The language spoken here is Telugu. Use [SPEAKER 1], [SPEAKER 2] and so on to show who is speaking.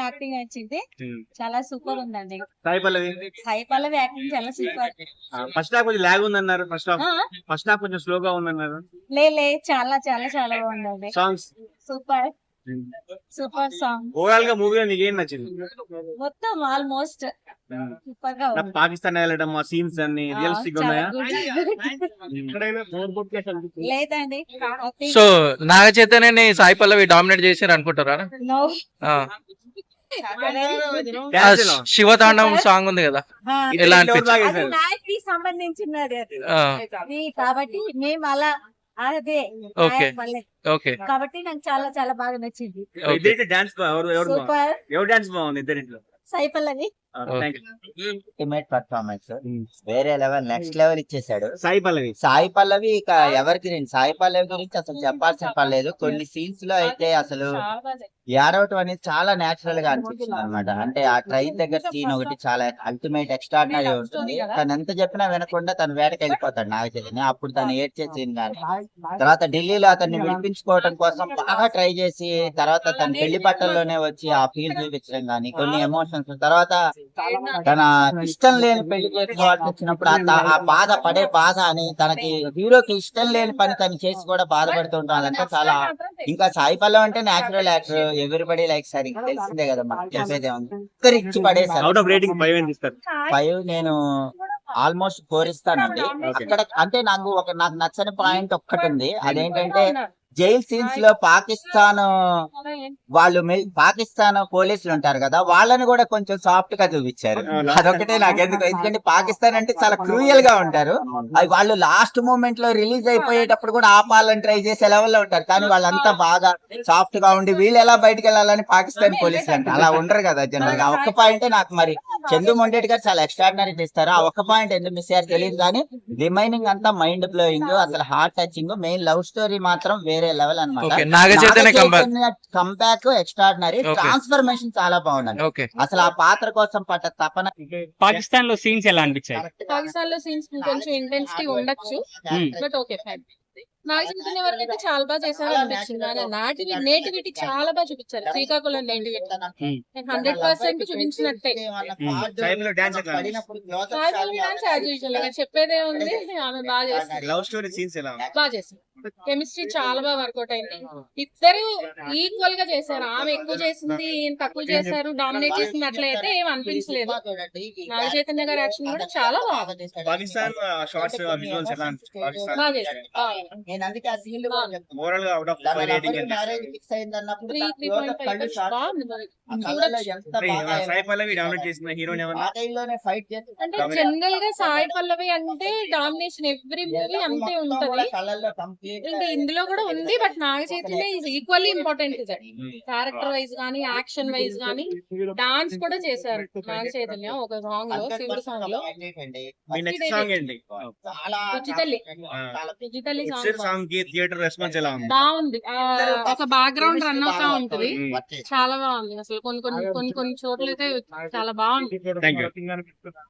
[SPEAKER 1] యాక్టింగ్ వచ్చింది, చాలా సూపర్ ఉందండి.
[SPEAKER 2] సాయి పల్లవి
[SPEAKER 1] యాక్టింగ్ చాలా సూపర్.
[SPEAKER 2] ఫస్ట్ హాఫ్ కొంచెం లాగ్ ఉందన్నారు. ఫస్ట్ హాఫ్ కొంచెం స్లోగా ఉందన్నారు.
[SPEAKER 1] లే చాలా చాలా చాలా బాగుందండి.
[SPEAKER 2] Songs
[SPEAKER 1] super super song.
[SPEAKER 2] Overall గా మూవీలో నీకు ఏం నచ్చింది?
[SPEAKER 1] మొత్తం ఆల్మోస్ట్ సూపర్ గా ఉంది.
[SPEAKER 2] పాకిస్తాన్ వెళ్ళడం ఆ సీన్స్ అన్ని రియలిస్టిక్ ఉన్నాయా?
[SPEAKER 1] లేదండి.
[SPEAKER 3] సో నాగ చైతన్యని సాయి పల్లవి డామినేట్ చేశారు అనుకుంటారా?
[SPEAKER 1] No.
[SPEAKER 3] శివతాండవం సాంగ్ ఉంది కదా, ఎలా అనిపించింది?
[SPEAKER 1] అది నాయకి సంబంధించినది అది కాబట్టి మేము అలా అదే
[SPEAKER 3] ఓకే
[SPEAKER 1] పల్లె.
[SPEAKER 3] ఓకే
[SPEAKER 1] కాబట్టి నాకు చాలా చాలా బాగా నచ్చింది.
[SPEAKER 2] ఇద్దరికి డాన్స్
[SPEAKER 1] సూపర్.
[SPEAKER 2] ఎవరు డాన్స్ బాగుంది ఇద్దరింట్లో?
[SPEAKER 1] సాయి పల్లవి
[SPEAKER 4] అల్టిమేట్ పర్ఫార్మెన్స్, వేరే లెవెల్, నెక్స్ట్ లెవెల్ ఇచ్చేసాడు సాయి పల్లవి. ఇక ఎవరికి సాయి పల్లవి గురించి అసలు చెప్పాల్సిన పర్లేదు. కొన్ని సీన్స్ లో అయితే అసలు ఏడవటం అనేది చాలా నేచురల్ గా అనిపించింది అనమాట. అంటే ఆ ట్రైన్ దగ్గర సీన్ ఒకటి చాలా అల్టిమేట్ ఎక్స్ట్రాడినరీ ఉంటుంది. తను ఎంత చెప్పినా వినకుండా తను వేటకి వెళ్ళిపోతాడు నాగ చైతన్య. అప్పుడు తను ఏడ్చే సీన్ కానీ, తర్వాత ఢిల్లీలో అతన్ని విడిపించుకోవడం కోసం బాగా ట్రై చేసి తర్వాత తన పెళ్లి బట్టల్లోనే వచ్చి ఆ ఫీల్ చూపించడం కానీ, కొన్ని ఎమోషన్స్, తర్వాత తన ఇష్టం లేని పెళ్లి చేసుకోవాల్సి వచ్చినప్పుడు ఆ బాధ పడే బాధ అని, తనకి హీరోకి ఇష్టం లేని పని తను చేసి కూడా బాధపడుతుంటాడంటే చాలా. ఇంకా సాయి పల్లవి అంటే natural actor, everybody like sir, తెలిసిందే కదా మనకి, చెప్పేదే ఉంది. ఒక్కరు ఇచ్చి పడేసారు. 5 నేను ఆల్మోస్ట్ 4 ఇస్తానండి. అక్కడ అంటే నాకు నచ్చని పాయింట్ ఒక్కటి ఉంది. అదేంటంటే జైల్ సీన్స్ లో పాకిస్తాన్ పోలీసులు ఉంటారు కదా, వాళ్ళని కూడా కొంచెం సాఫ్ట్ గా చూపించారు. అదొకటే నాకు ఎందుకు, ఎందుకంటే పాకిస్తాన్ అంటే చాలా క్రూయల్ గా ఉంటారు. వాళ్ళు లాస్ట్ మూమెంట్ లో రిలీజ్ అయిపోయేటప్పుడు కూడా ఆపాలని ట్రై చేసే లెవెల్ లో ఉంటారు. కానీ వాళ్ళంతా బాగా సాఫ్ట్ గా ఉండి వీళ్ళు ఎలా బయటకు వెళ్ళాలని పాకిస్తాన్ పోలీసులు అంటే అలా ఉండరు కదా జనరల్ గా. ఆ ఒక్క పాయింటే నాకు, మరి చందు మొండేటి గారు చాలా ఎక్స్ట్రాడినరీ చేస్తారు. ఆ ఒక్క పాయింట్ ఎందుకు మిస్ అయ్యారు తెలియదు, కానీ రిమైనింగ్ అంతా మైండ్ బ్లోయింగ్, అసలు heart touching. Main love story మాత్రం వేరే లెవెల్ అనమాట. కంబ్యాక్ ఎక్స్ట్రాడినరీ, ట్రాన్స్ఫర్మేషన్ చాలా బాగుంది. అసలు ఆ పాత్ర కోసం పట్ట తపన.
[SPEAKER 5] పాకిస్తాన్ లో సీన్స్ ఎలా అనిపించాయి?
[SPEAKER 6] పాకిస్తాన్ లో సీన్స్ కొంచెం ఇంటెన్సిటీ ఉండొచ్చు, but okay fine. Naga Chaitanya వరకు అయితే చాలా బాగా చేశారు అనిపించింది. నేటివిటీ చాలా బాగా చూపించారు. శ్రీకాకుళం నేటివిటీ 100% చూపించినట్టే. చెప్పేదే ఉంది, ఆమె బాగా చేస్తారు. బాగా చేస్తారు. కెమిస్ట్రీ చాలా బాగా వర్కౌట్ అయింది. ఇద్దరు ఈక్వల్ గా చేశారు. ఆమె ఎక్కువ చేసింది, తక్కువ చేశారు, డామినేట్ చేసింది అట్లయితే ఏం అనిపించలేదు. నాగ చైతన్య గారి యాక్షన్ కూడా చాలా బాగుంది. బాగా చేశారు.
[SPEAKER 4] నేను అందుకే ఆ సీన్ బాగుంది.
[SPEAKER 6] అంటే జనరల్ గా సాయి పల్లవి అంటే డామినేషన్ ఎవ్రీ మూవీ అంతే ఉంటది. ఇంకా ఇందులో కూడా ఉంది, but Naga Chaitanya is equally important. Character wise గానీ, యాక్షన్ వైజ్ గానీ, డాన్స్ కూడా చేశారు నాగ చైతన్య ఒక సాంగ్ లో, శివుడు సాంగ్ లో. డిజిటల్లీ సాంగ్ బాగుంది. ఒక బ్యాక్గ్రౌండ్ రన్ అవుతా ఉంటది, చాలా బాగుంది. అసలు కొన్ని చోట్ల అయితే చాలా బాగుంది.